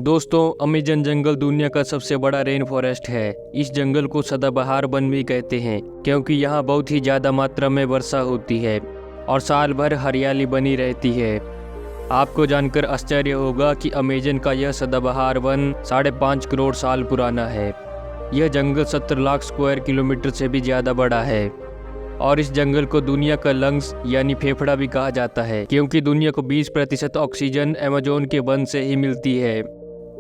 दोस्तों, अमेज़न जंगल दुनिया का सबसे बड़ा रेन फॉरेस्ट है। इस जंगल को सदाबहार वन भी कहते हैं क्योंकि यहाँ बहुत ही ज़्यादा मात्रा में वर्षा होती है और साल भर हरियाली बनी रहती है। आपको जानकर आश्चर्य होगा कि अमेज़न का यह सदाबहार वन 5.5 करोड़ साल पुराना है। यह जंगल 70 लाख स्क्वायर किलोमीटर से भी ज़्यादा बड़ा है और इस जंगल को दुनिया का लंग्स यानी फेफड़ा भी कहा जाता है क्योंकि दुनिया को 20% ऑक्सीजन अमेज़न के वन से ही मिलती है।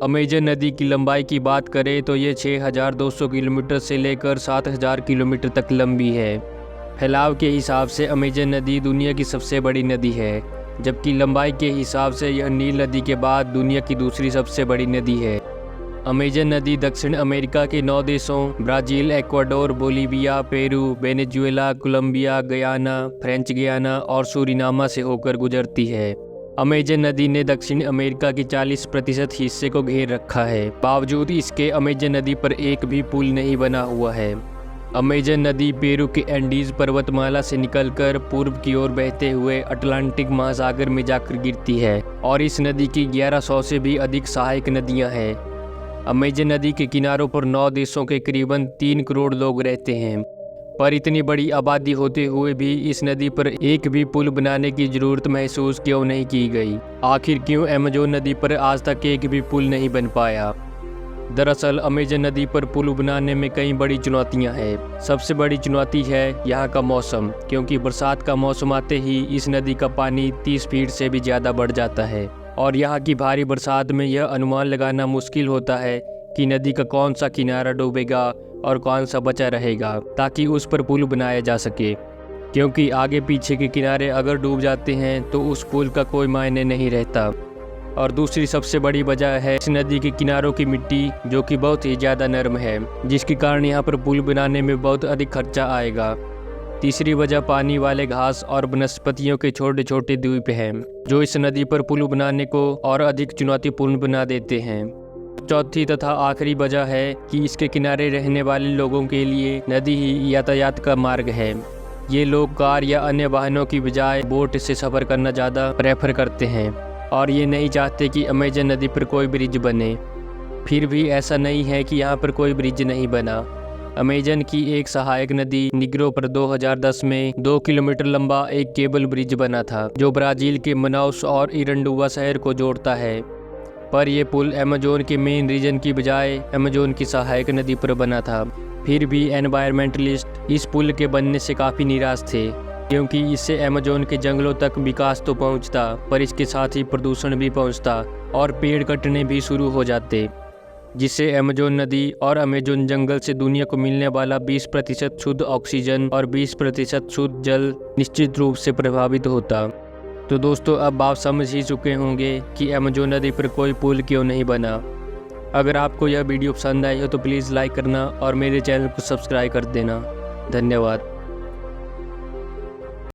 अमेज़न नदी की लंबाई की बात करें तो ये 6,200 किलोमीटर से लेकर 7,000 किलोमीटर तक लंबी है। फैलाव के हिसाब से अमेज़न नदी दुनिया की सबसे बड़ी नदी है, जबकि लंबाई के हिसाब से यह नील नदी के बाद दुनिया की दूसरी सबसे बड़ी नदी है। अमेज़न नदी दक्षिण अमेरिका के 9 देशों Brazil, Ecuador, Bolivia, Peru, Venezuela, Colombia, Guyana, French Guiana और सूरिनामा से होकर गुजरती है। अमेज़न नदी ने दक्षिण अमेरिका के 40% हिस्से को घेर रखा है। बावजूद इसके अमेज़न नदी पर एक भी पुल नहीं बना हुआ है। अमेज़न नदी पेरू के एंडीज पर्वतमाला से निकलकर पूर्व की ओर बहते हुए अटलांटिक महासागर में जाकर गिरती है और इस नदी की 1100 से भी अधिक सहायक नदियां हैं। अमेज़न नदी के किनारों पर 9 देशों के करीबन 3 करोड़ लोग रहते हैं, पर इतनी बड़ी आबादी होते हुए भी इस नदी पर एक भी पुल बनाने की ज़रूरत महसूस क्यों नहीं की गई? आखिर क्यों अमेज़न नदी पर आज तक एक भी पुल नहीं बन पाया? दरअसल अमेज़न नदी पर पुल बनाने में कई बड़ी चुनौतियां हैं। सबसे बड़ी चुनौती है यहाँ का मौसम, क्योंकि बरसात का मौसम आते ही इस नदी का पानी 30 फीट से भी ज़्यादा बढ़ जाता है और यहाँ की भारी बरसात में यह अनुमान लगाना मुश्किल होता है कि नदी का कौन सा किनारा डूबेगा और कौन सा बचा रहेगा ताकि उस पर पुल बनाया जा सके, क्योंकि आगे पीछे के किनारे अगर डूब जाते हैं तो उस पुल का कोई मायने नहीं रहता। और दूसरी सबसे बड़ी वजह है इस नदी के किनारों की मिट्टी, जो कि बहुत ही ज़्यादा नरम है, जिसके कारण यहाँ पर पुल बनाने में बहुत अधिक खर्चा आएगा। तीसरी वजह पानी वाले घास और वनस्पतियों के छोटे छोटे द्वीप हैं, जो इस नदी पर पुल बनाने को और अधिक चुनौतीपूर्ण बना देते हैं। चौथी तथा आखिरी वजह है कि इसके किनारे रहने वाले लोगों के लिए नदी ही यातायात का मार्ग है। ये लोग कार या अन्य वाहनों की बजाय बोट से सफ़र करना ज़्यादा प्रेफर करते हैं और ये नहीं चाहते कि अमेज़न नदी पर कोई ब्रिज बने। फिर भी ऐसा नहीं है कि यहाँ पर कोई ब्रिज नहीं बना। अमेज़न की एक सहायक नदी निग्रो पर 2010 में 2 किलोमीटर लंबा एक केबल ब्रिज बना था, जो ब्राज़ील के मनाउस और इरंडुआ शहर को जोड़ता है। पर यह पुल अमेज़न के मेन रीजन की बजाय अमेज़न की सहायक नदी पर बना था। फिर भी एनवायरमेंटलिस्ट इस पुल के बनने से काफ़ी निराश थे, क्योंकि इससे अमेज़न के जंगलों तक विकास तो पहुंचता, पर इसके साथ ही प्रदूषण भी पहुंचता और पेड़ कटने भी शुरू हो जाते, जिससे अमेज़न नदी और अमेज़न जंगल से दुनिया को मिलने वाला 20% शुद्ध ऑक्सीजन और 20% शुद्ध जल निश्चित रूप से प्रभावित होता। तो दोस्तों, अब आप समझ ही चुके होंगे कि अमेज़न नदी पर कोई पुल क्यों नहीं बना। अगर आपको यह वीडियो पसंद आई हो तो प्लीज़ लाइक करना और मेरे चैनल को सब्सक्राइब कर देना। धन्यवाद।